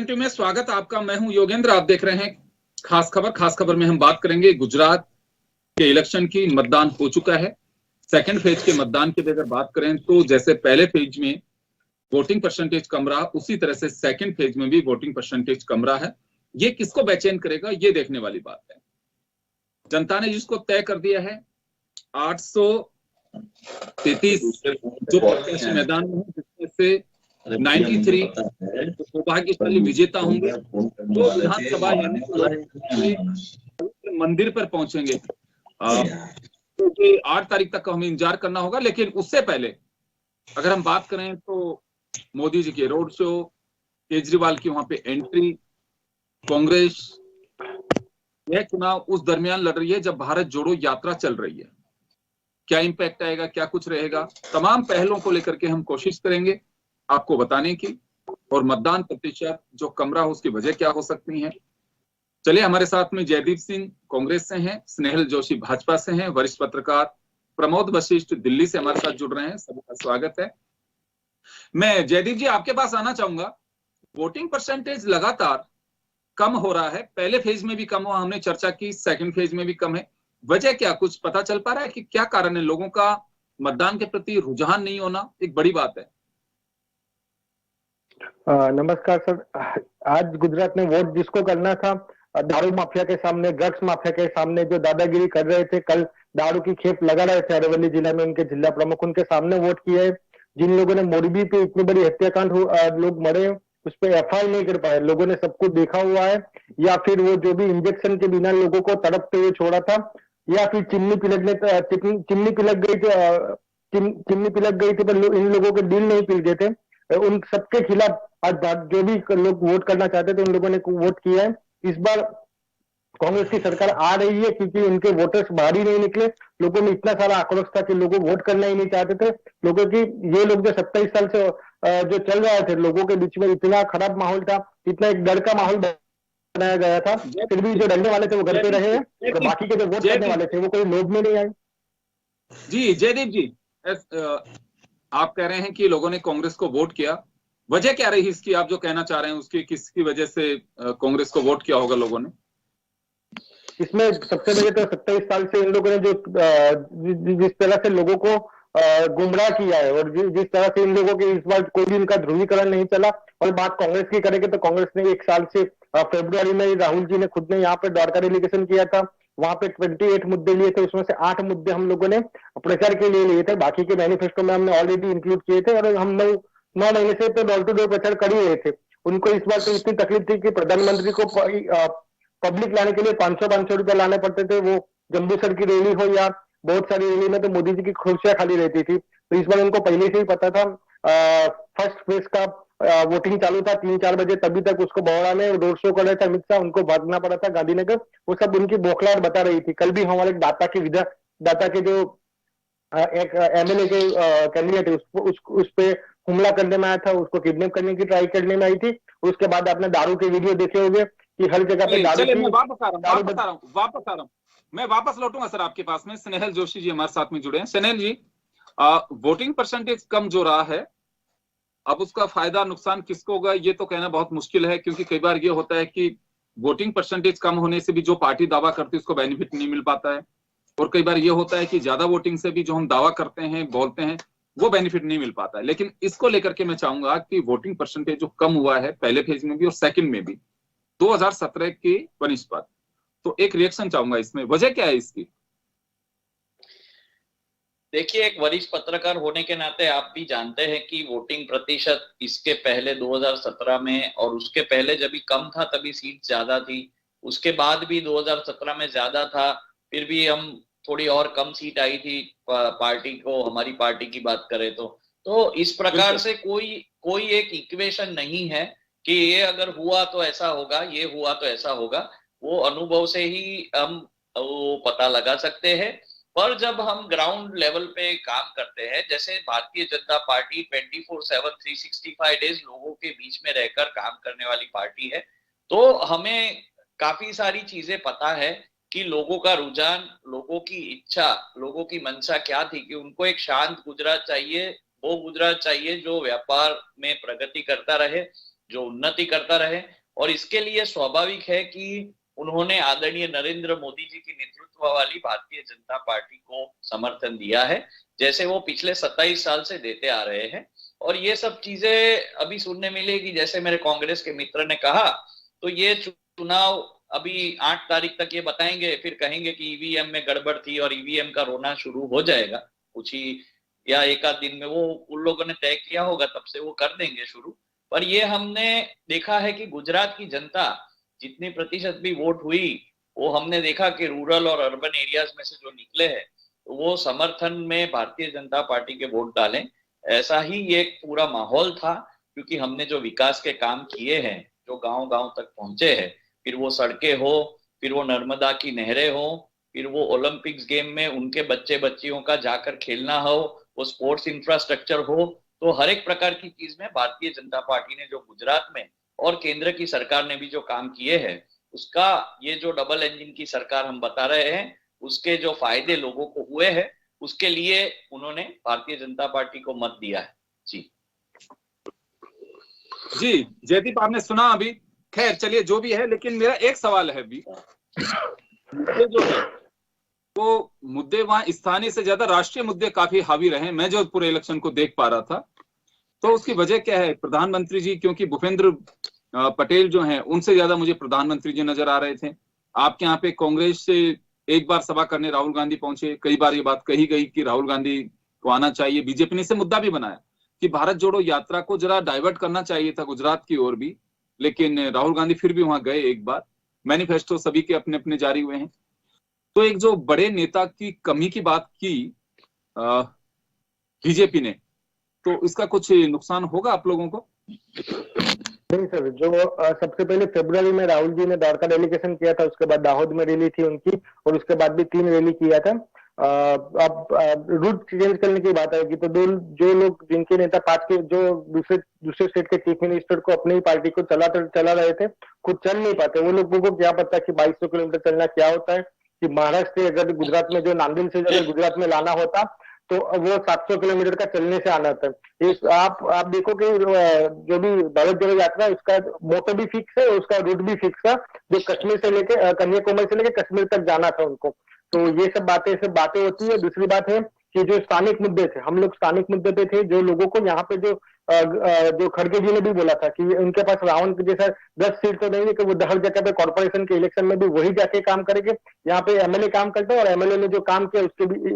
Preventive में स्वागत आपका। मैं हूं योगेंद्र। आप देख रहे हैं खास खबर। खास खबर में हम बात करेंगे गुजरात के इलेक्शन की। मतदान हो चुका है। सेकंड फेज के मतदान की अगर बात करें तो जैसे पहले फेज में वोटिंग परसेंटेज कम रहा, उसी तरह से सेकंड फेज में भी वोटिंग परसेंटेज कम रहा है। ये किसको बेचैन करेगा, ये देखने वाली बात है। जनता ने जिसको तय कर दिया है 833 जो प्रत्याशी मैदान में है, जिसमें से 93 सौभाग्यशाली विजेता होंगे। तो विधानसभा यानी मंदिर पर पहुंचेंगे, क्योंकि 8 तारीख तक हमें इंतजार करना होगा। लेकिन उससे पहले अगर हम बात करें तो मोदी जी के रोड शो, केजरीवाल की वहां पे एंट्री, कांग्रेस यह चुनाव उस दरमियान लड़ रही है जब भारत जोड़ो यात्रा चल रही है। क्या इंपैक्ट आएगा, क्या कुछ रहेगा, तमाम पहलुओं को लेकर के हम कोशिश करेंगे आपको बताने की, और मतदान प्रतिशत जो कम रहा उसकी वजह क्या हो सकती है। चलिए, हमारे साथ में जयदीप सिंह कांग्रेस से हैं, स्नेहल जोशी भाजपा से हैं, वरिष्ठ पत्रकार प्रमोद वशिष्ठ दिल्ली से हमारे साथ जुड़ रहे हैं। सभी का स्वागत है। मैं जयदीप जी आपके पास आना चाहूंगा। वोटिंग परसेंटेज लगातार कम हो रहा है। पहले फेज में भी कम हुआ, हमने चर्चा की, सेकंड फेज में भी कम है। वजह क्या, कुछ पता चल पा रहा है कि क्या कारण है? लोगों का मतदान के प्रति रुझान नहीं होना एक बड़ी बात है। नमस्कार सर। आज गुजरात में वोट जिसको करना था, दारू माफिया के सामने, ड्रग्स माफिया के सामने जो दादागिरी कर रहे थे, कल दारू की खेप लगा रहे थे अरवली जिला में उनके जिला प्रमुख, उनके सामने वोट किया है। जिन लोगों ने मोरबी पे इतनी बड़ी हत्याकांड लोग मरे, उस पर एफआईआर नहीं कर पाए। लोगों ने सब कुछ देखा हुआ है, या फिर वो जो भी इंजेक्शन के बिना लोगों को तड़पते हुए छोड़ा था, या फिर चिमनी पिलक गई थी, चिमनी पिलक गई थी, पर इन लोगों के दिल नहीं पिल गए थे। उन सबके खिलाफ आज जो भी लोग वोट करना चाहते थे उन लोगों ने वोट किया है। इस बार कांग्रेस की सरकार आ रही है क्योंकि उनके वोटर्स बाहर ही नहीं निकले। लोगों में इतना सारा आक्रोश था कि लोगों वोट करना ही नहीं चाहते थे। लोगों की ये लोग जो 27 साल से जो चल रहे थे, लोगों के बीच में इतना खराब माहौल था, इतना एक डर का माहौल बनाया गया था। फिर भी जो डरने वाले थे वो घर पे रहे हैं, और बाकी के जो वोट करने वाले थे वो कोई लोभ में नहीं आए। जी जयदीप जी, आप कह रहे हैं कि लोगों ने कांग्रेस को वोट किया, वजह क्या रही इसकी? आप जो कहना चाह रहे हैं उसकी, किसकी वजह से कांग्रेस को वोट किया होगा लोगों ने? इसमें सबसे पहले तो 27 साल से इन लोगों ने जो जिस तरह से लोगों को गुमराह किया है, और जिस तरह से इन लोगों के इस बार कोई भी इनका ध्रुवीकरण नहीं चला। और बात कांग्रेस की करेंगे तो कांग्रेस ने 1 साल से फरवरी में राहुल जी ने खुद ने यहाँ पे द्वारका डेलीगेशन किया था। वहां पे 28 मुद्दे लिए थे, उसमें से 8 मुद्दे हम लोगों ने प्रचार के लिए लिए थे, बाकी के मैनिफेस्टो में हमने ऑलरेडी इंक्लूड किए थे। और हम 9 महीने से तो डोर टू डोर प्रचार कर ही रहे थे। उनको इस बार तो इतनी तकलीफ थी कि प्रधानमंत्री को पब्लिक लाने के लिए 500 रुपए लाने पड़ते थे। वो जम्बूसर की रैली हो या बहुत सारी रैली में तो मोदी जी की कुर्सियां खाली रहती थी। तो इस बार उनको पहले से ही पता था। फर्स्ट फेज का वोटिंग चालू था 3-4 बजे, तभी तक उसको बड़ौदा में रोड शो कर रहे थे अमित शाह, उनको भागना पड़ा था गांधीनगर। वो सब उनकी बौखलाहट बता रही थी। कल भी हमारे दाता के जो एक एमएलए के कैंडिडेट है, उस पे हमला करने में आया था, उसको किडनैप करने की ट्राई करने में आई थी। उसके बाद आपने दारू के वीडियो देखे होंगे कि हर जगह पे दारू की। मैं वापस आ रहा हूँ। मैं वापस लौटूंगा सर आपके पास में। स्नेहल जोशी जी हमारे साथ में जुड़े हैं। स्नेहल जी, वोटिंग परसेंटेज कम जो रहा है, अब उसका फायदा नुकसान किसको होगा ये तो कहना बहुत मुश्किल है, क्योंकि कई बार ये होता है कि वोटिंग परसेंटेज कम होने से भी जो पार्टी दावा करती है उसको बेनिफिट नहीं मिल पाता है, और कई बार ये होता है कि ज्यादा वोटिंग से भी जो हम दावा करते हैं, बोलते हैं, वो बेनिफिट नहीं मिल पाता है। लेकिन इसको लेकर के मैं चाहूंगा कि वोटिंग परसेंटेज जो कम हुआ है पहले फेज में भी और सेकंड में भी 2017 की बनिस्पत, तो एक रिएक्शन चाहूंगा इसमें, वजह क्या है इसकी? देखिए, एक वरिष्ठ पत्रकार होने के नाते आप भी जानते हैं कि वोटिंग प्रतिशत इसके पहले 2017 में और उसके पहले जब भी कम था तभी सीट ज्यादा थी, उसके बाद भी 2017 में ज्यादा था, फिर भी हम थोड़ी और कम सीट आई थी पार्टी को, हमारी पार्टी की बात करें तो इस प्रकार से कोई एक इक्वेशन नहीं है कि ये अगर हुआ तो ऐसा होगा, ये हुआ तो ऐसा होगा। वो अनुभव से ही हम वो पता लगा सकते हैं। पर जब हम ग्राउंड लेवल पे काम करते हैं, जैसे भारतीय जनता पार्टी 24/7 365 डेज लोगों के बीच में रहकर काम करने वाली पार्टी है, तो हमें काफी सारी चीजें पता है कि लोगों का रुझान, लोगों की इच्छा, लोगों की मंशा क्या थी कि उनको एक शांत गुजरात चाहिए, वो गुजरात चाहिए जो व्यापार में प्रगति करता रहे, जो उन्नति करता रहे। और इसके लिए स्वाभाविक है कि उन्होंने आदरणीय नरेंद्र मोदी जी की नेतृत्व वाली भारतीय जनता पार्टी को समर्थन दिया है, जैसे वो पिछले 27 साल से देते आ रहे हैं। और ये सब चीजें अभी सुनने मिलेगी, जैसे मेरे कांग्रेस के मित्र ने कहा, तो ये चुनाव अभी 8 तारीख तक ये बताएंगे, फिर कहेंगे कि ईवीएम में गड़बड़ थी और ईवीएम का रोना शुरू हो जाएगा कुछ ही या एक आध दिन में, वो उन लोगों ने तय किया होगा, तब से वो कर देंगे शुरू। पर ये हमने देखा है कि गुजरात की जनता जितनी प्रतिशत भी वोट हुई, वो हमने देखा कि रूरल और अर्बन एरियाज में से जो निकले हैं, तो वो समर्थन में भारतीय जनता पार्टी के वोट डालें, ऐसा ही ये पूरा माहौल था। क्योंकि हमने जो विकास के काम किए हैं, जो गांव गांव तक पहुंचे हैं, फिर वो सड़कें हो, फिर वो नर्मदा की नहरें हो, फिर वो ओलंपिक्स गेम में उनके बच्चे बच्चियों का जाकर खेलना हो, वो स्पोर्ट्स इंफ्रास्ट्रक्चर हो, तो हर एक प्रकार की चीज में भारतीय जनता पार्टी ने जो गुजरात में और केंद्र की सरकार ने भी जो काम किए हैं, उसका ये जो डबल इंजन की सरकार हम बता रहे हैं, उसके जो फायदे लोगों को हुए हैं, उसके लिए उन्होंने भारतीय जनता पार्टी को मत दिया है। जी जी जयदीप, आपने सुना अभी। खैर चलिए जो भी है, लेकिन मेरा एक सवाल है अभी, ये जो है वो मुद्दे वहां स्थानीय से ज्यादा राष्ट्रीय मुद्दे काफी हावी रहे। मैं जो पूरे इलेक्शन को देख पा रहा था, तो उसकी वजह क्या है? प्रधानमंत्री जी, क्योंकि भूपेंद्र पटेल जो हैं, उनसे ज्यादा मुझे प्रधानमंत्री जी नजर आ रहे थे। आपके यहाँ पे कांग्रेस से एक बार सभा करने राहुल गांधी पहुंचे, कई बार ये बात कही गई कि राहुल गांधी को आना चाहिए। बीजेपी ने इसे मुद्दा भी बनाया कि भारत जोड़ो यात्रा को जरा डाइवर्ट करना चाहिए था गुजरात की ओर भी, लेकिन राहुल गांधी फिर भी वहां गए एक बार। मैनिफेस्टो सभी के अपने अपने जारी हुए हैं। तो एक जो बड़े नेता की कमी की बात की बीजेपी ने, तो इसका कुछ नुकसान होगा आप लोगों को? नहीं सर, जो सबसे पहले फरवरी में राहुल जी ने द्वारका डेलीगेशन किया था, उसके बाद दाहोद में रैली थी उनकी, और उसके बाद भी 3 रैली किया था। अब रूट चेंज करने की बात आएगी तो जो लोग जिनके नेता पार्टी के जो दूसरे स्टेट के चीफ मिनिस्टर को अपनी पार्टी को चला रहे थे, खुद चल नहीं पाते। वो लोगों को क्या पता कि 2200 किलोमीटर चलना क्या होता है, कि महाराष्ट्र से अगर गुजरात में जो नांदेड़ से अगर गुजरात में लाना होता तो वो 700 किलोमीटर का चलने से आना था। इस आप देखो कि जो भी भारत जोड़ो यात्रा, उसका मोटो भी फिक्स है, उसका रूट भी फिक्स है, जो कश्मीर से लेके कन्याकुमारी से लेके कश्मीर तक जाना था उनको। तो ये सब बातें होती है। दूसरी बात है कि जो स्थानिक मुद्दे थे, हम लोग स्थानिक मुद्दे पे थे, जो लोगों को यहाँ पे जो खड़गे जी ने भी बोला था कि उनके पास रावण के जैसा 10 सीट तो नहीं है कि वो हर जगह पे कॉर्पोरेशन के इलेक्शन में भी वही जाके काम करेंगे। यहाँ पे एमएलए काम करते हैं, और एमएलए ने जो काम किया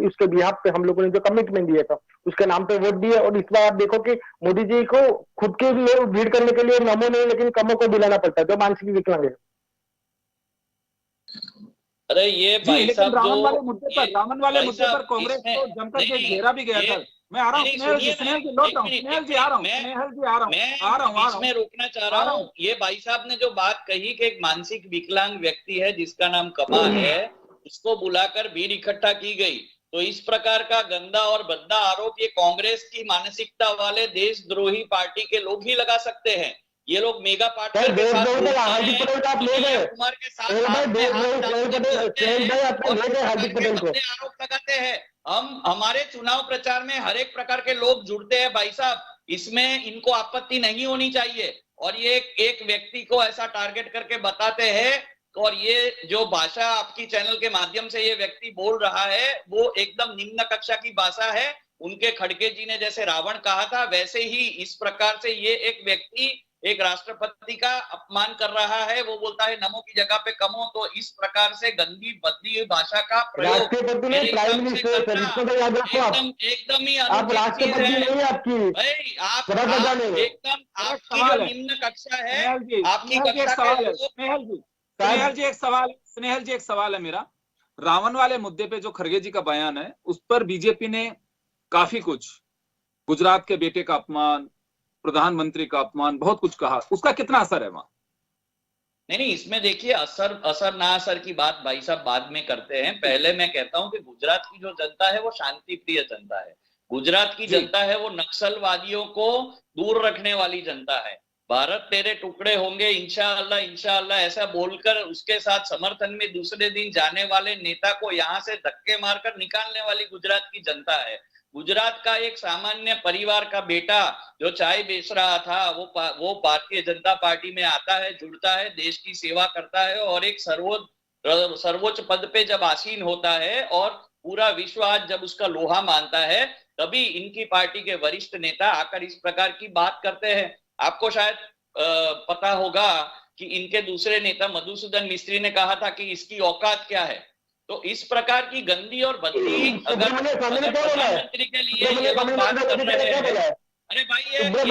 उसके बिहाफ पे हम लोगों ने जो कमिटमेंट दिया था, उसके नाम पे वोट दिए। और इस बार आप देखो कि मोदी जी को खुद के लिए भीड़ करने के लिए नमो नहीं, लेकिन कमों को बुलाना पड़ता है, जो मानसिक विकलांग है। अरे ये भाई साहब, रावण वाले मुद्दे पर कांग्रेस को जमकर के घेरा भी गया था। मैं आ रहा हूँ स्नेहल जी, लौट रहा हूँ स्नेहल जी, आ रहा हूँ मैं रोकना चाह रहा हूँ। ये भाई साहब ने जो बात कही कि एक मानसिक विकलांग व्यक्ति है जिसका नाम कमा है, उसको बुलाकर भीड़ इकट्ठा की गई, तो इस प्रकार का गंदा और भद्दा आरोप ये कांग्रेस की मानसिकता वाले देशद्रोही पार्टी के लोग ही लगा सकते हैं। ये लोग मेगा पार्टनर के साथ कुमार के साथ आरोप लगाते हैं। हम हमारे चुनाव प्रचार में हर एक प्रकार के लोग जुड़ते हैं भाई साहब, इसमें इनको आपत्ति नहीं होनी चाहिए। और ये एक व्यक्ति को ऐसा टारगेट करके बताते हैं, और ये जो भाषा आपकी चैनल के माध्यम से ये व्यक्ति बोल रहा है, वो एकदम निम्न कक्षा की भाषा है। उनके खड़गे जी ने जैसे रावण कहा था, वैसे ही इस प्रकार से ये एक व्यक्ति एक राष्ट्रपति का अपमान कर रहा है। वो बोलता है नमो की जगह पे कमो। तो इस प्रकार से गंदी बदली भाषा का प्रयोग एकदम ही अनुचित चीज है भाई। आप एकदम आपकी जो निम्न कक्षा है, आपकी कक्षा के स्नेहल जी एक सवाल है मेरा। रावण वाले मुद्दे पे जो खड़गे जी का बयान है, उस पर बीजेपी ने काफी कुछ, गुजरात के बेटे का अपमान, प्रधानमंत्री का अपमान, बहुत कुछ कहा। उसका कितना असर है वहां? नहीं, इसमें देखिए असर ना असर की बात भाई साहब बाद में करते हैं। पहले मैं कहता हूं कि गुजरात की जो जनता है वो शांति प्रिय जनता है। गुजरात की जनता है वो नक्सलवादियों को दूर रखने वाली जनता है। भारत तेरे टुकड़े होंगे इंशाअल्लाह इंशाअल्लाह ऐसा बोलकर उसके साथ समर्थन में दूसरे दिन जाने वाले नेता को यहाँ से धक्के मारकर निकालने वाली गुजरात की जनता है। गुजरात का एक सामान्य परिवार का बेटा जो चाय बेच रहा था वो भारतीय जनता पार्टी में आता है, जुड़ता है, देश की सेवा करता है और एक सर्वोच्च पद पे जब आसीन होता है और पूरा विश्व आज जब उसका लोहा मानता है, तभी इनकी पार्टी के वरिष्ठ नेता आकर इस प्रकार की बात करते हैं। आपको शायद पता होगा कि इनके दूसरे नेता मधुसूदन मिस्त्री ने कहा था कि इसकी औकात क्या है। तो इस प्रकार की गंदी और भद्दी अगर प्रधानमंत्री के लिए ये लोग बात कर रहे हैं, अरे भाई ये भाई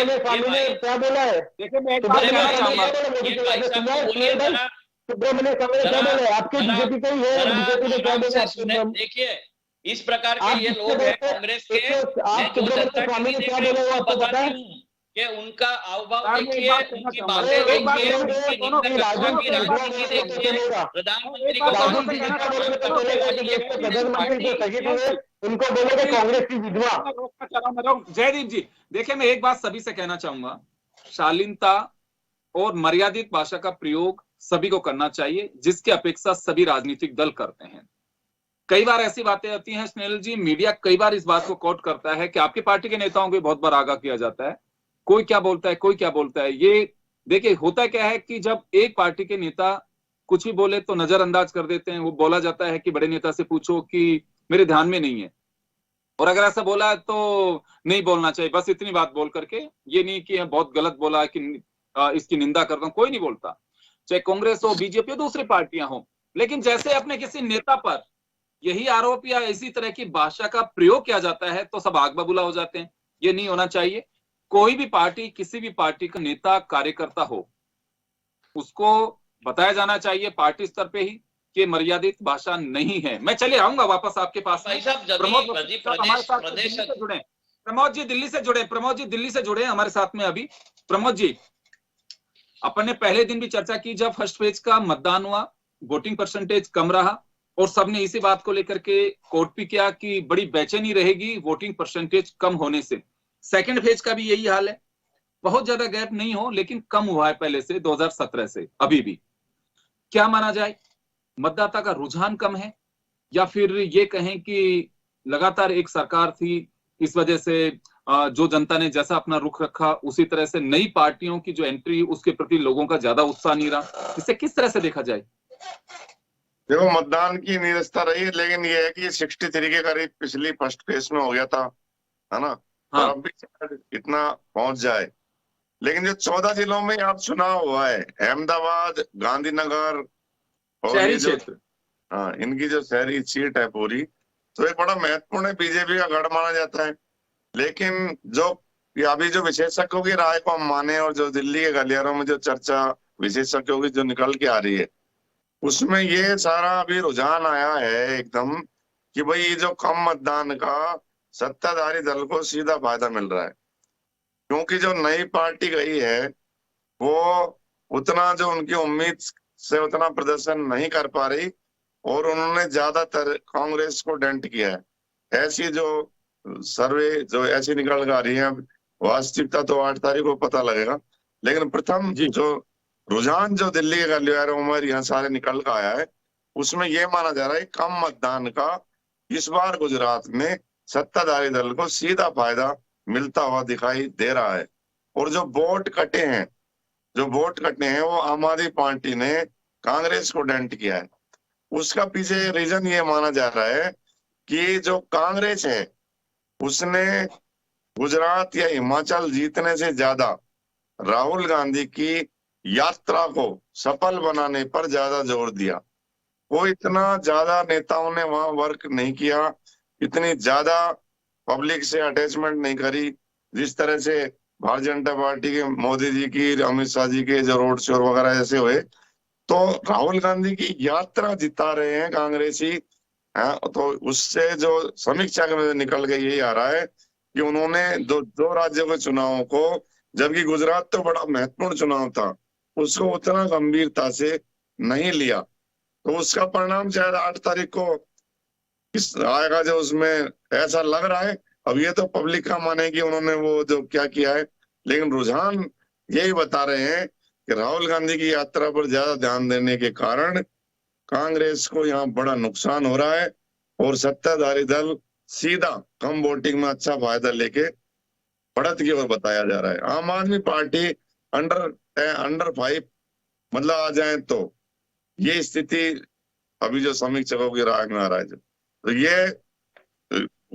क्या बोला है? देखिए मैं एक बात कहना चाहूंगा, ये भाई साहब को बोलिए जरा, सुब्रमण्य स्वामी ने क्या बोला है? आपके बीजेपी का ही है, बीजेपी ने क्या बोला? देखिए इस प्रकार के ये लोग हैं कांग्रेस के, आप सुब्रमण्य स्वामी ने क्या बोला वो आपको पता है? कि उनका हावभाव देखिए, उनकी बातें देखिए, उनकी राजनीति देखिए, प्रधानमंत्री को प्रधानमंत्री जो शहीद हुए उनको बोलेगा कांग्रेस की विधवा। जयदीप जी देखिए, मैं एक बात सभी से कहना चाहूंगा, शालीनता और मर्यादित भाषा का प्रयोग सभी को करना चाहिए, जिसकी अपेक्षा सभी राजनीतिक दल करते हैं। कई बार ऐसी बातें आती हैं स्नेहल जी, मीडिया कई बार इस बात को कोट करता है कि आपकी पार्टी के नेताओं को बहुत बार आगाह किया जाता है, कोई क्या बोलता है, कोई क्या बोलता है। ये देखिए होता क्या है कि जब एक पार्टी के नेता कुछ भी बोले तो नजरअंदाज कर देते हैं। वो बोला जाता है कि बड़े नेता से पूछो कि मेरे ध्यान में नहीं है, और अगर ऐसा बोला है तो नहीं बोलना चाहिए, बस इतनी बात बोल करके, ये नहीं कि बहुत गलत बोला है कि इसकी निंदा करता हूं, कोई नहीं बोलता, चाहे कांग्रेस हो, बीजेपी हो, दूसरी पार्टियां हो। लेकिन जैसे अपने किसी नेता पर यही आरोप या इसी तरह की भाषा का प्रयोग किया जाता है तो सब आग बबूला हो जाते हैं। ये नहीं होना चाहिए। कोई भी पार्टी, किसी भी पार्टी का नेता कार्यकर्ता हो, उसको बताया जाना चाहिए पार्टी स्तर पे ही कि मर्यादित भाषा नहीं है। मैं चले आऊंगा वापस आपके पास में। प्रमोद हमारे साथ दिल्ली से जुड़े, प्रमोद जी दिल्ली से जुड़े, प्रमोद जी दिल्ली से जुड़े हमारे साथ में अभी। प्रमोद जी, अपन ने पहले दिन भी चर्चा की, जब फर्स्ट फेज का मतदान हुआ वोटिंग परसेंटेज कम रहा और सबने इसी बात को लेकर के कोट भी किया कि बड़ी बेचैनी रहेगी वोटिंग परसेंटेज कम होने से। सेकंड फेज का भी यही हाल है, बहुत ज्यादा गैप नहीं हो लेकिन कम हुआ है पहले से, 2017 से अभी भी। क्या माना जाए, मतदाता का रुझान कम है या फिर ये कहें कि लगातार एक सरकार थी, इस वजह से जो जनता ने जैसा अपना रुख रखा उसी तरह से नई पार्टियों की जो एंट्री उसके प्रति लोगों का ज्यादा उत्साह नहीं रहा, इसे किस तरह से देखा जाए? देखो, मतदान की निरस्ता रही, लेकिन ये है कि 63 के करीब पिछली फर्स्ट फेज में हो गया था, है ना? हाँ। और अब भी इतना पहुंच जाए, लेकिन जो 14 जिलों में आप चुनाव हुआ है, अहमदाबाद, गांधीनगर और शहरी क्षेत्र, हाँ, इनकी जो शहरी सीट है पूरी, तो एक बड़ा महत्वपूर्ण है, बीजेपी का गढ़ माना जाता है। लेकिन जो अभी जो विशेषज्ञों की राय को हम माने और जो दिल्ली के गलियारों में जो चर्चा विशेषज्ञों की जो निकल के आ रही है, उसमें ये सारा अभी रुझान आया है एकदम कि भाई ये जो कम मतदान का सत्ताधारी दल को सीधा फायदा मिल रहा है, क्योंकि जो नई पार्टी गई है वो उतना जो उनकी उम्मीद से उतना प्रदर्शन नहीं कर पा रही और उन्होंने ज्यादातर कांग्रेस को डेंट किया है। ऐसी जो सर्वे जो ऐसी निकल आ रही है, वास्तविकता तो 8 तारीख को पता लगेगा, लेकिन प्रथम जो रुझान जो दिल्ली के गलियारों में यहाँ सारे निकल कर आया है, उसमें यह माना जा रहा है कम मतदान का इस बार गुजरात में सत्ताधारी दल को सीधा फायदा मिलता हुआ दिखाई दे रहा है। और जो वोट कटे हैं वो आम आदमी पार्टी ने कांग्रेस को डेंट किया है। उसका पीछे रीजन ये माना जा रहा है कि जो कांग्रेस है उसने गुजरात या हिमाचल जीतने से ज्यादा राहुल गांधी की यात्रा को सफल बनाने पर ज्यादा जोर दिया। वो इतना ज्यादा नेताओं ने वहां वर्क नहीं किया, इतनी ज्यादा पब्लिक से अटैचमेंट नहीं करी, जिस तरह से भारतीय जनता पार्टी के मोदी जी की, अमित शाह जी के जो रोड शो वगैरह ऐसे हुए। तो राहुल गांधी की यात्रा जिता रहे हैं कांग्रेसी, तो उससे जो समीक्षा में निकल के यही आ रहा है कि उन्होंने दो राज्यों के चुनावों को, जबकि गुजरात तो बड़ा महत्वपूर्ण चुनाव था, उसको उतना गंभीरता से नहीं लिया। तो उसका परिणाम शायद 8 तारीख को आएगा, जो उसमें ऐसा लग रहा है। अब ये तो पब्लिक का माने कि उन्होंने वो जो क्या किया है, लेकिन रुझान यही बता रहे हैं कि राहुल गांधी की यात्रा पर ज्यादा ध्यान देने के कारण कांग्रेस को यहाँ बड़ा नुकसान हो रहा है और सत्ताधारी दल सीधा कम वोटिंग में अच्छा फायदा लेके बढ़त की ओर बताया जा रहा है। आम आदमी पार्टी अंडर 5 मतलब आ जाए तो ये स्थिति अभी जो समीक्षकों की राय में आ रहा है। तो ये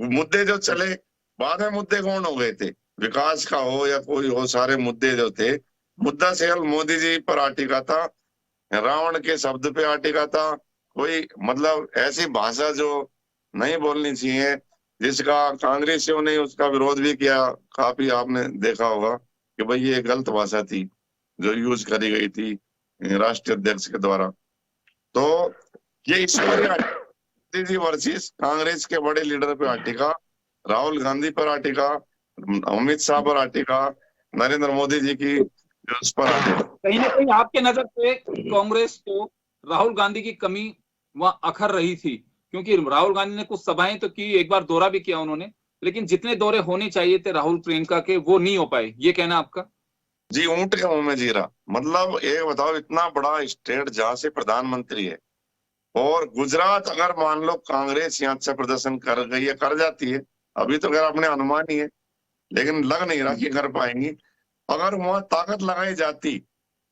मुद्दे जो चले बाद में मुद्दे कौन हो गए थे, विकास का हो या कोई हो, सारे मुद्दे जो थे, मुद्दा केवल मोदी जी पर अटिका था, रावण के शब्द पे अटिका था। कोई मतलब ऐसी भाषा जो नहीं बोलनी चाहिए, जिसका कांग्रेसियों ने उसका विरोध भी किया, काफी आपने देखा होगा कि भाई ये गलत भाषा थी जो यूज करी गई थी राष्ट्रीय अध्यक्ष के द्वारा। तो ये ईश्वरीय मोदी जी वर्सेस कांग्रेस के बड़े लीडर पे अटिका, राहुल गांधी पर अटिका, अमित शाह पर अटिका, नरेंद्र मोदी जी की उस पर अटिका। कहीं ना कहीं आपके नजर से कांग्रेस को राहुल गांधी की कमी वहां अखर रही थी, क्योंकि राहुल गांधी ने कुछ सभाएं तो की, एक बार दौरा भी किया उन्होंने, लेकिन जितने दौरे होने चाहिए थे राहुल प्रियंका के वो नहीं हो पाए, ये कहना आपका? जी, ऊंट के मुंह में जीरा। मतलब एक बताओ, इतना बड़ा स्टेट जहां से प्रधानमंत्री है, और गुजरात अगर मान लो कांग्रेस यहाँ अच्छा प्रदर्शन कर गई है, कर जाती है, अभी तो खैर अपने अनुमान ही है, लेकिन लग नहीं रहा कि कर पाएंगी। अगर वहां ताकत लगाई जाती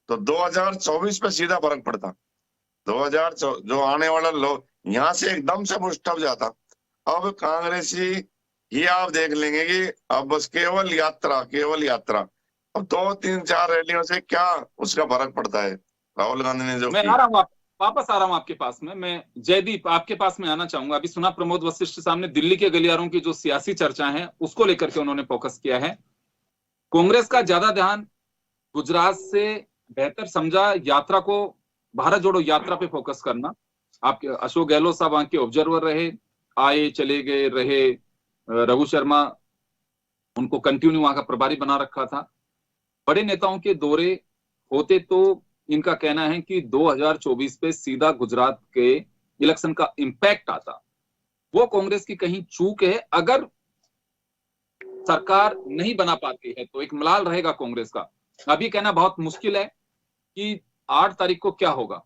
तो 2024 पे सीधा फर्क पड़ता। 2024 जो आने वाला लोग यहाँ से एकदम से बुस्टअप जाता। अब कांग्रेसी ये आप देख लेंगे कि अब बस केवल यात्रा, अब 2-3-4 रैलियों से क्या उसका फर्क पड़ता है राहुल गांधी ने जो मैं आ रहा हूँ, वापस आ रहा हूँ आपके पास में। मैं जयदीप आपके पास में आना चाहूंगा। अभी सुना प्रमोद वशिष्ठ साहब ने दिल्ली के गलियारों की जो सियासी चर्चा है उसको लेकर के उन्होंने फोकस किया है। कांग्रेस का ज्यादा ध्यान गुजरात से बेहतर समझा यात्रा को, भारत जोड़ो यात्रा पे फोकस करना। आपके अशोक गहलोत साहब वहां के ऑब्जर्वर रहे, आए चले गए रहे, रघु शर्मा उनको कंटिन्यू वहां का प्रभारी बना रखा था। बड़े नेताओं के दौरे होते तो इनका कहना है कि 2024 पे सीधा गुजरात के इलेक्शन का इंपैक्ट आता। वो कांग्रेस की कहीं चूक है, अगर सरकार नहीं बना पाती है तो एक मलाल रहेगा कांग्रेस का। अभी कहना बहुत मुश्किल है कि 8 तारीख को क्या होगा,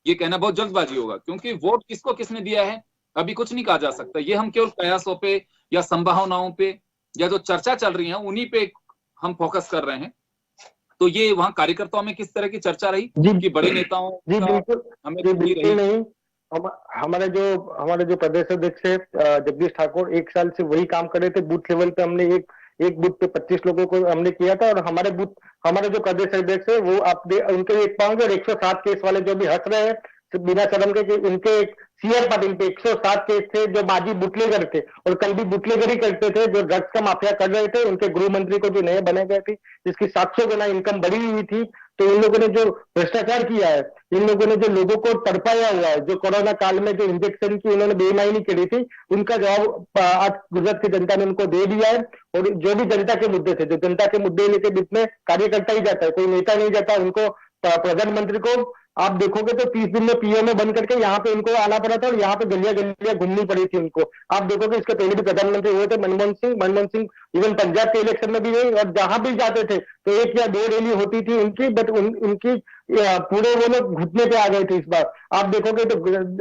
ये कहना बहुत जल्दबाजी होगा, क्योंकि वोट किसको किसने दिया है अभी कुछ नहीं कहा जा सकता। ये हम केवल प्रयासों पे या संभावनाओं पे या जो चर्चा चल रही है उन्हीं पे हम फोकस कर रहे हैं। तो ये वहां कार्यकर्ताओं में किस तरह की चर्चा रही कि बड़े नेताओं जी बिल्कुल, हमें बिल्कुल नहीं। हमारे जो प्रदेश अध्यक्ष है जगदीश ठाकुर 1 साल से वही काम कर रहे थे। बूथ लेवल पे हमने एक बूथ पे 25 लोगों को हमने किया था, और हमारे जो प्रदेश अध्यक्ष है वो आप उनके 1 पाएंगे, और 107 केस वाले जो भी हंस रहे हैं बिना शर्म के, कि उनके सीआर पाटिल पे 107 केस थे जो माजी बुटलेगर थे, और कल भी बुटलेगर ही करते थे, जो ड्रग्स का माफिया कर रहे थे। उनके गृह मंत्री को जो नए बने गए थे, जिसकी 700 गुना इनकम बढ़ी हुई थी। तो इन लोगों ने जो भ्रष्टाचार किया है, इन लोगों ने जो लोगों को तड़पाया हुआ है, जो कोरोना काल में जो इंजेक्शन की उन्होंने बेईमानी करी थी, उनका जवाब आज गुजरात की जनता ने उनको दे दिया है। और जो भी जनता के मुद्दे थे, जो जनता के मुद्दे लेके बीच में कार्यकर्ता ही जाता है, कोई नेता नहीं जाता। उनको प्रधानमंत्री को आप देखोगे तो 30 दिन में पीओ में बंद करके यहाँ पे उनको आना पड़ा था, और यहाँ पे गलियां घूमनी पड़ी थी उनको। आप देखोगे इसके पहले भी प्रधानमंत्री हुए थे मनमोहन सिंह इवन पंजाब के इलेक्शन में भी गए, और जहां भी जाते थे तो 1 या 2 रैली होती थी उनकी, बट उनकी पूरे वो लोग घुटने पे आ गए थे। इस बार आप देखोगे तो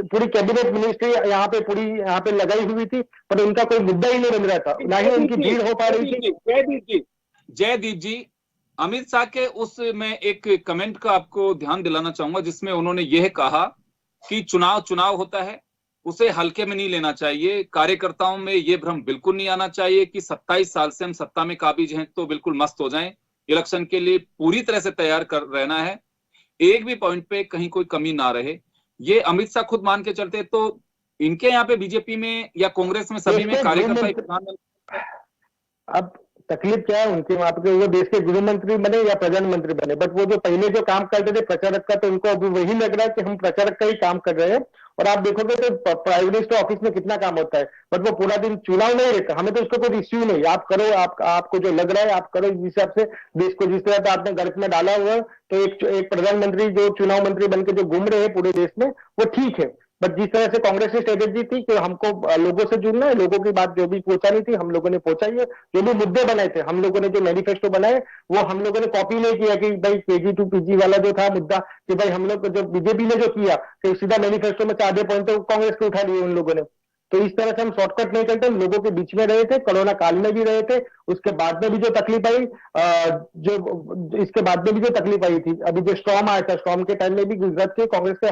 पूरी कैबिनेट मिनिस्ट्री यहाँ पे लगाई हुई थी, पर उनका कोई मुद्दा ही नहीं बन रहा था, ना ही उनकी भीड़ हो पा रही थी। जयदीप जी, अमित शाह के उस मैं एक कमेंट का आपको ध्यान दिलाना चाहूंगा, जिसमें उन्होंने यह कहा कि चुनाव होता है, उसे हल्के में नहीं लेना चाहिए। कार्यकर्ताओं में यह भ्रम बिल्कुल नहीं आना चाहिए कि 27 साल से हम सत्ता में काबिज हैं तो बिल्कुल मस्त हो जाएं। इलेक्शन के लिए पूरी तरह से तैयार कर रहना है, एक भी पॉइंट पे कहीं कोई कमी ना रहे। ये अमित शाह खुद मान के चलते, तो इनके यहाँ पे बीजेपी में या कांग्रेस में सभी में कार्यकर्ता अब तकलीफ क्या है उनके वहां पे, वो देश के गृह मंत्री बने या प्रधानमंत्री बने, बट वो जो पहले जो काम करते थे प्रचारक का, तो उनको अभी वही लग रहा है कि हम प्रचारक का ही काम कर रहे हैं। और आप देखोगे तो प्राइम मिनिस्टर ऑफिस में कितना काम होता है, बट वो पूरा दिन चुनाव नहीं रहता। हमें तो उसको कोई इश्यू नहीं, आप करो, आपको जो लग रहा है आप करो। जिस हिसाब से देश को जिस तरह से आपने गर्भ में डाला हुआ है, तो एक प्रधानमंत्री जो चुनाव मंत्री बनकर जो घूम रहे हैं पूरे देश में, वो ठीक है। बट जिस तरह से कांग्रेस की स्ट्रेटेजी थी कि हमको लोगों से जुड़ना है, लोगों की बात जो भी पहुंचानी थी हम लोगों ने पहुंचाई है। जो भी मुद्दे बनाए थे हम लोगों ने, जो मैनिफेस्टो बनाए, वो हम लोगों ने कॉपी नहीं किया कि भाई KG to PG वाला जो था मुद्दा, कि भाई हम लोग जो बीजेपी ने जो किया कि सीधा मैनिफेस्टो में 4 पॉइंट तो कांग्रेस के उठा लिए उन लोगों ने। तो इस तरह से हम शॉर्टकट नहीं करते, हम लोगों के बीच में रहे थे, कोरोना काल में भी रहे थे, उसके बाद में भी जो तकलीफ आई, जो इसके बाद में भी जो तकलीफ आई थी, अभी जो स्टॉर्म आया था, स्टॉर्म के टाइम में भी गुजरात के कांग्रेस के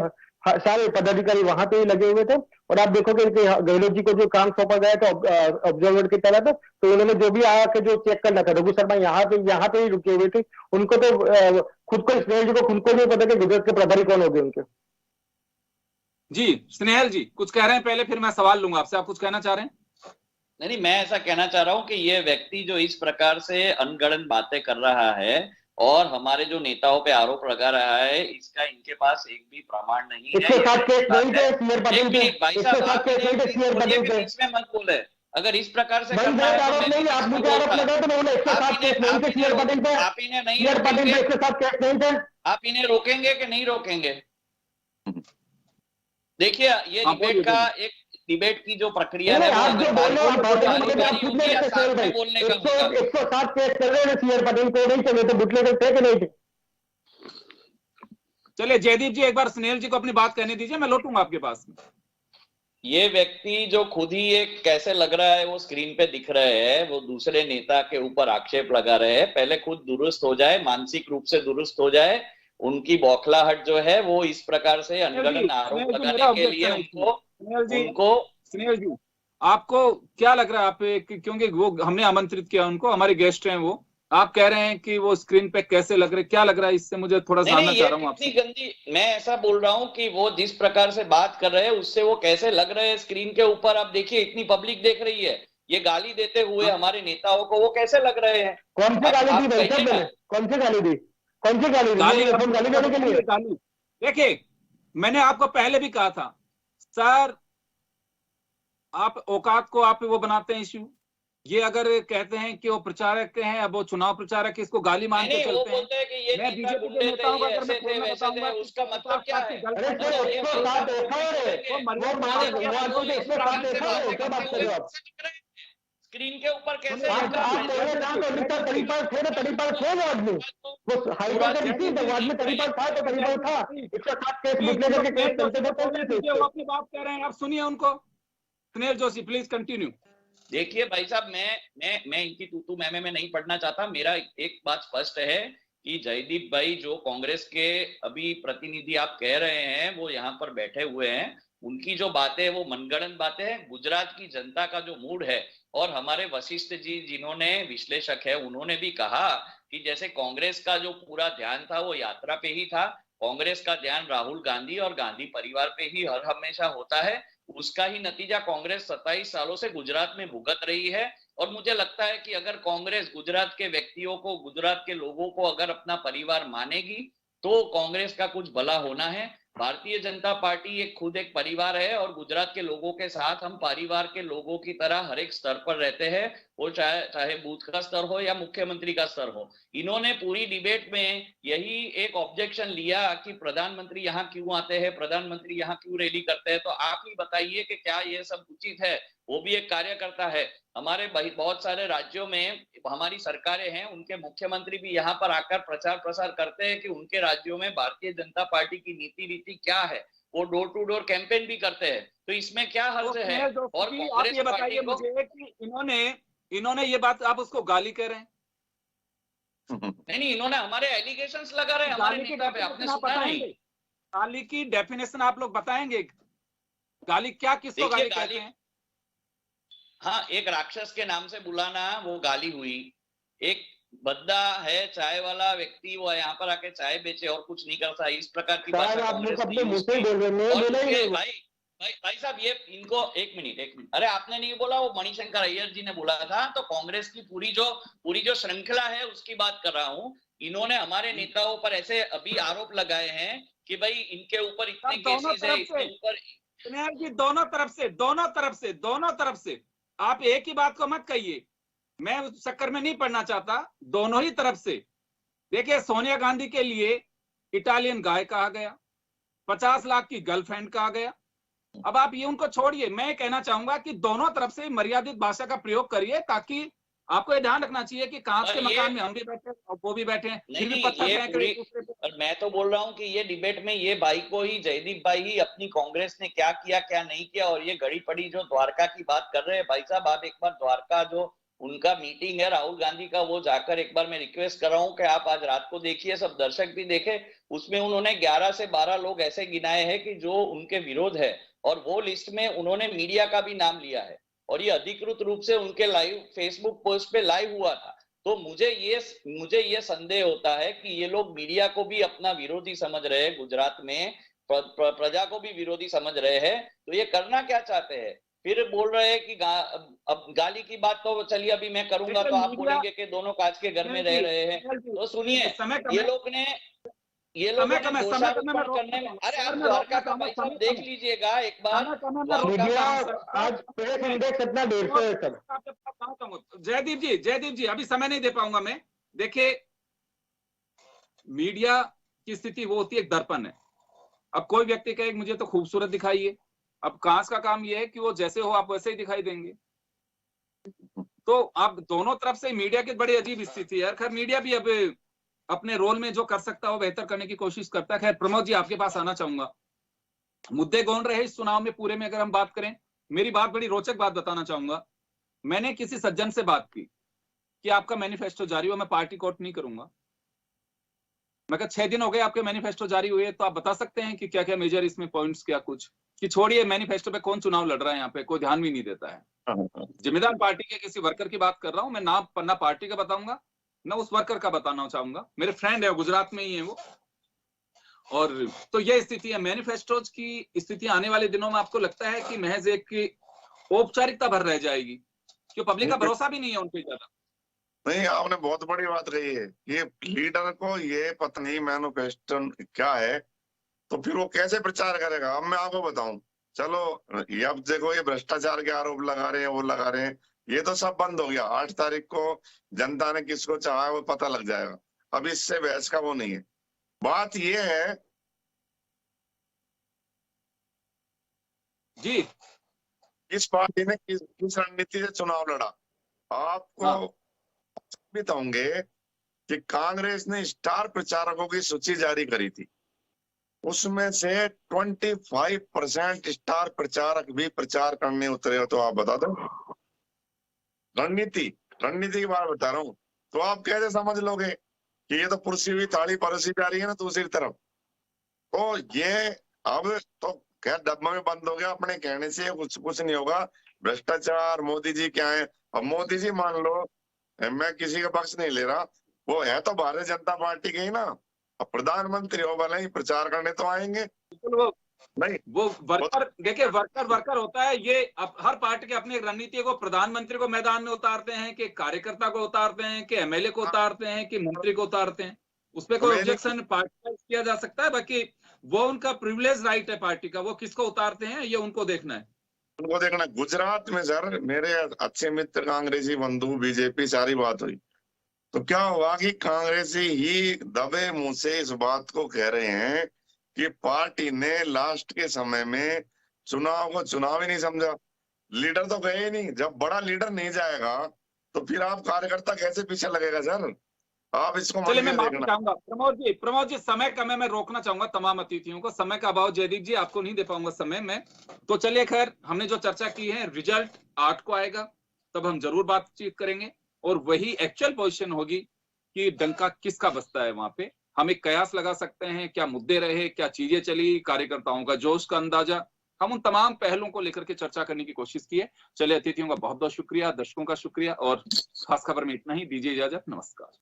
सारे पदाधिकारी वहां पे ही लगे हुए थे। और आप देखोगे कि गहलोत जी को जो काम सौंपा गया था ऑब्जर्वर की तरह, तो उन्होंने जो भी आया कि जो चेक करना था, रघु शर्मा यहाँ पे ही रुके हुए थे। उनको तो खुद को, स्नेहल जी को खुद को नहीं पता कि गुजरात के प्रभारी कौन हो गए उनके। जी स्नेहल जी कुछ कह रहे हैं पहले, फिर मैं सवाल लूंगा आपसे। आप कुछ कहना चाह रहे हैं? नहीं, मैं ऐसा कहना चाह रहा हूं कि ये व्यक्ति जो इस प्रकार से अनगढ़ंत बातें कर रहा है और हमारे जो नेताओं पे आरोप लगा रहा है, इसका इनके पास एक भी प्रमाण नहीं है। इसके साथ केस नहीं थे सीआर पटेल पे, भाई इसके साथ केस नहीं थे सीआर पटेल पे, इसमें मत बोले। अगर इस प्रकार से आरोप नहीं, आप मुझे आरोप लगा तो बोले इसके साथ केस नहीं थे सीआर पटेल पे, आप इन्हें नहीं सीआर पटेल पे इसके साथ केस नहीं थे। आप इन्हें रोकेंगे कि नहीं रोकेंगे? देखिए ये डिबेट की जो प्रक्रिया है, आप जो बोल रहे हो बोलने का 107 केस कर रहे हैं सीआर पटेल को, नहीं चले तो बुटलेगर थे कि नहीं थे? चलिए जयदीप जी एक बार स्नेहल जी को अपनी बात कहने दीजिए, मैं लौटूंगा आपके पास। ये व्यक्ति जो खुद ही एक कैसे लग रहा है वो स्क्रीन पे दिख रहे हैं, वो दूसरे नेता के ऊपर आक्षेप लगा रहे हैं। पहले खुद दुरुस्त हो जाए, मानसिक रूप से दुरुस्त हो जाए। उनकी बौखलाहट जो है वो इस प्रकार से अनगढ़ आरोप लगाने के लिए उनको स्नेहल जी आपको क्या लग रहा है? आप क्योंकि वो हमने आमंत्रित किया उनको, हमारे गेस्ट हैं वो, आप कह रहे हैं कि वो स्क्रीन पे कैसे लग रहे, क्या लग रहा है? इससे मुझे थोड़ा जानना चाह रहा हूँ आपसे। गंदी, मैं ऐसा बोल रहा हूँ कि वो जिस प्रकार से बात कर रहे हैं उससे वो कैसे लग रहे हैं स्क्रीन के ऊपर। आप देखिए इतनी पब्लिक देख रही है, ये गाली देते हुए हमारे नेताओं को वो कैसे लग रहे हैं। कौन सी गाली दी भाई साहब? कौन सी गाली दी? कौन सी गाली देने के लिए? देखिए मैंने आपको पहले भी कहा था सर, आप औकात को आप वो बनाते हैं इश्यू। ये अगर कहते हैं कि वो प्रचारक हैं, अब वो चुनाव प्रचारक, इसको गाली मान के चलते हैं। मैं बीजेपी के नेताओं का अगर मैं खोलना बताऊंगा उसका मतलब क्या है? स्क्रीन के ऊपर कैसे अपनी बात कह रहे हैं, आप सुनिए उनको। Snehal Joshi please continue. देखिए भाई साहब, मैं इनकी तूतू मैमे में नहीं पढ़ना चाहता। मेरा एक बात स्पष्ट है कि जयदीप भाई जो कांग्रेस के अभी प्रतिनिधि आप कह रहे हैं वो यहाँ पर बैठे हुए हैं, उनकी जो बातें वो मनगढ़ंत बातें हैं। गुजरात की जनता का जो मूड है, और हमारे वशिष्ठ जी जिन्होंने विश्लेषक है उन्होंने भी कहा कि जैसे कांग्रेस का जो पूरा ध्यान था वो यात्रा पे ही था, कांग्रेस का ध्यान राहुल गांधी और गांधी परिवार पे ही हर हमेशा होता है, उसका ही नतीजा कांग्रेस 27 सालों से गुजरात में भुगत रही है। और मुझे लगता है कि अगर कांग्रेस गुजरात के व्यक्तियों को, गुजरात के लोगों को अगर अपना परिवार मानेगी तो कांग्रेस का कुछ भला होना है। भारतीय जनता पार्टी एक खुद एक परिवार है और गुजरात के लोगों के साथ हम परिवार के लोगों की तरह हर एक स्तर पर रहते हैं, वो चाहे बूथ का स्तर हो या मुख्यमंत्री का स्तर हो। इन्होंने पूरी डिबेट में यही एक ऑब्जेक्शन लिया कि प्रधानमंत्री यहाँ क्यों आते हैं, प्रधानमंत्री यहाँ क्यों रैली करते हैं। तो आप ही बताइए कि क्या ये सब उचित है? वो भी एक कार्यकर्ता है। हमारे बहुत सारे राज्यों में हमारी सरकारें हैं, उनके मुख्यमंत्री भी यहाँ पर आकर प्रचार प्रसार करते हैं कि उनके राज्यों में भारतीय जनता पार्टी की नीति रीति क्या है, वो डोर टू डोर कैंपेन भी करते हैं। तो इसमें क्या हर्ज है? और आप ये बताइए मुझे कि इन्होंने ये बात, आप उसको गाली कह रहे हैं? नहीं, इन्होंने हमारे एलिगेशंस लगा रहे हैं हमारे नेता पे, आपने सुना नहीं? गाली की डेफिनेशन आप लोग बताएंगे? गाली क्या, किसको गाली कहते हैं? हाँ, एक राक्षस के नाम से बुलाना वो गाली हुई। एक बद्दा है चाय वाला व्यक्ति, वो यहाँ पर आके चाय बेचे और कुछ नहीं करता, इस प्रकार की बात भाई साहब। ये इनको एक मिनट, अरे आपने नहीं बोला, वो मणिशंकर अय्यर जी ने बोला था। तो कांग्रेस की पूरी जो श्रृंखला है उसकी बात कर रहा हूँ। इन्होंने हमारे नेताओं पर ऐसे अभी आरोप लगाए हैं कि भाई इनके ऊपर इतने केसेस है, इसके ऊपर दोनों तरफ से आप एक ही बात को मत कहिए, मैं उस चक्कर में नहीं पड़ना चाहता। दोनों ही तरफ से देखिए, सोनिया गांधी के लिए इटालियन गाय कहा गया, 50 लाख की गर्लफ्रेंड कहा गया। अब आप ये उनको छोड़िए, मैं कहना चाहूंगा कि दोनों तरफ से मर्यादित भाषा का प्रयोग करिए ताकि आपको ये ध्यान रखना चाहिए कि कांच के और ये- मकान में हम भी बैठे हैं और वो भी बैठे हैं, फिर भी नहीं, पत्थर ये फेंक रहे पूरी, हैं एक दूसरे पे। और मैं तो बोल रहा हूँ कि ये डिबेट में ये भाई को ही, जयदीप भाई ही अपनी कांग्रेस ने क्या किया क्या नहीं किया, और ये घड़ी पड़ी जो द्वारका की बात कर रहे हैं भाई साहब, आप एक बार द्वारका जो उनका मीटिंग है राहुल गांधी का, वो जाकर एक बार मैं रिक्वेस्ट कर रहा हूँ कि आप आज रात को देखिए, सब दर्शक भी देखे। उसमें उन्होंने 11 से 12 लोग ऐसे गिनाए हैं कि जो उनके विरोध है, और वो लिस्ट में उन्होंने मीडिया का भी नाम लिया है, और ये अधिकृत रूप से उनके लाइव फेसबुक पोस्ट पे लाइव हुआ था। तो मुझे ये संदेह होता है कि ये लोग मीडिया को भी अपना विरोधी समझ रहे हैं, गुजरात में प्रजा को भी विरोधी समझ रहे हैं। तो ये करना क्या चाहते हैं? फिर बोल रहे हैं कि अब गाली की बात तो चलिए अभी मैं करूंगा, तो आप बोलेंगे कि दोनों कांच के घर में रह रहे हैं। तो सुनिए, ये लोगों ने दोषारोपण करने में, अरे आप द्वारका का भाई साहब देख लीजिएगा एक बार। मीडिया आज प्रेस इंडेक्स इतना 150 है सर। जयदीप जी अभी समय नहीं दे पाऊंगा मैं। देखिए, मीडिया की स्थिति वो होती है, एक दर्पण है। अब कोई व्यक्ति कहे मुझे तो खूबसूरत दिखाइए, अब कांच का काम ये है कि वो जैसे हो आप वैसे ही दिखाई देंगे। तो अब दोनों तरफ से मीडिया की बड़ी अजीब स्थिति है। खैर मीडिया भी अब अपने रोल में जो कर सकता है वो बेहतर करने की कोशिश करता है। खैर प्रमोद जी आपके पास आना चाहूंगा। मुद्दे कौन रहे इस चुनाव में पूरे में अगर हम बात करें, मेरी बात बड़ी रोचक बात बताना चाहूंगा। मैंने किसी सज्जन से बात की कि आपका मैनिफेस्टो जारी हुआ, मैं पार्टी कोट नहीं करूंगा। मैं कहा 6 दिन हो गए आपके मैनिफेस्टो जारी हुए, तो आप बता सकते हैं कि क्या क्या मेजर इसमें पॉइंट्स, क्या कुछ, कि छोड़िए मैनिफेस्टो पे कौन चुनाव लड़ रहा है, यहाँ पे कोई ध्यान भी नहीं देता है। जिम्मेदार पार्टी के किसी वर्कर की बात कर रहा हूं मैं, ना पार्टी का बताऊंगा ना उस वर्कर का बताना चाहूंगा, मेरे फ्रेंड है, गुजरात में ही है वो। और तो यह स्थिति है मैनिफेस्टोज की स्थिति। आने वाले दिनों में आपको लगता है कि महज एक औपचारिकता भर रह जाएगी, क्यों पब्लिक का भरोसा भी नहीं है उनपे ज्यादा। नहीं, आपने बहुत बड़ी बात कही है। ये लीडर को ये पता नहीं मैनिफेस्टो क्या है, तो फिर वो कैसे प्रचार करेगा? अब मैं आपको बताऊं, चलो ये अब देखो, ये भ्रष्टाचार के आरोप लगा रहे हैं, वो लगा रहे हैं, ये तो सब बंद हो गया। 8 तारीख को जनता ने किसको चाहा वो पता लग जाएगा। अब इससे बहस का वो नहीं है। बात ये है जी, किस पार्टी ने किस रणनीति से चुनाव लड़ा। आपको बताऊंगे कि कांग्रेस ने स्टार प्रचारकों की सूची जारी करी थी, उसमें से 25% स्टार प्रचारक भी प्रचार करने उतरे हो। तो आप बता दो, रणनीति की बात बता रहा हूं। तो आप कैसे समझ लोगे कि ये तो पुरसी हुई थाली परोसी जा रही है ना दूसरी तरफ। तो ये अब तो खैर डब्बा में बंद हो गया, अपने कहने से कुछ नहीं होगा। भ्रष्टाचार मोदी जी क्या है? अब मोदी जी मान लो, मैं किसी का पक्ष नहीं ले रहा, वो है तो भारतीय जनता पार्टी के ही ना। अब प्रधानमंत्री हो भले ही प्रचार करने तो आएंगे। नहीं, वो वर्कर, देखिए वर्कर होता है ये। अब हर पार्टी के अपनी एक रणनीति है। को प्रधानमंत्री को मैदान में उतारते हैं, कि कार्यकर्ता को उतारते हैं, कि एमएलए को उतारते हैं, कि मंत्री को उतारते हैं, उसपे कोई ऑब्जेक्शन पार्टी का किया जा सकता है। बाकी वो उनका प्रिविलेज राइट है पार्टी का, वो किसको उतारते हैं ये उनको देखना है। उनको देखना। गुजरात में सर मेरे अच्छे मित्र कांग्रेसी बंधु बीजेपी सारी बात हुई, तो क्या हुआ कि कांग्रेसी ही दबे मुंह से इस बात को कह रहे हैं कि पार्टी ने लास्ट के समय में चुनाव को चुनाव ही नहीं समझा। लीडर तो गए ही नहीं। जब बड़ा लीडर नहीं जाएगा तो फिर आप कार्यकर्ता कैसे पीछे लगेगा सर? आप इसको चलिए मैं माफी चाहूंगा प्रमोद जी समय कम है, मैं रोकना चाहूंगा तमाम अतिथियों को, समय का अभाव। जयदीप जी आपको नहीं दे पाऊंगा समय में। तो चलिए खैर, हमने जो चर्चा की है, रिजल्ट 8 को आएगा, तब हम जरूर बातचीत करेंगे, और वही एक्चुअल पोजीशन होगी कि डंका किसका बसता है। वहां पे हम एक कयास लगा सकते हैं, क्या मुद्दे रहे, क्या चीजें चली, कार्यकर्ताओं का जोश का अंदाजा, हम उन तमाम पहलुओं को लेकर के चर्चा करने की कोशिश की है। चलिए अतिथियों का बहुत बहुत शुक्रिया, दर्शकों का शुक्रिया, और खास खबर में इतना ही। दीजिए इजाजत, नमस्कार।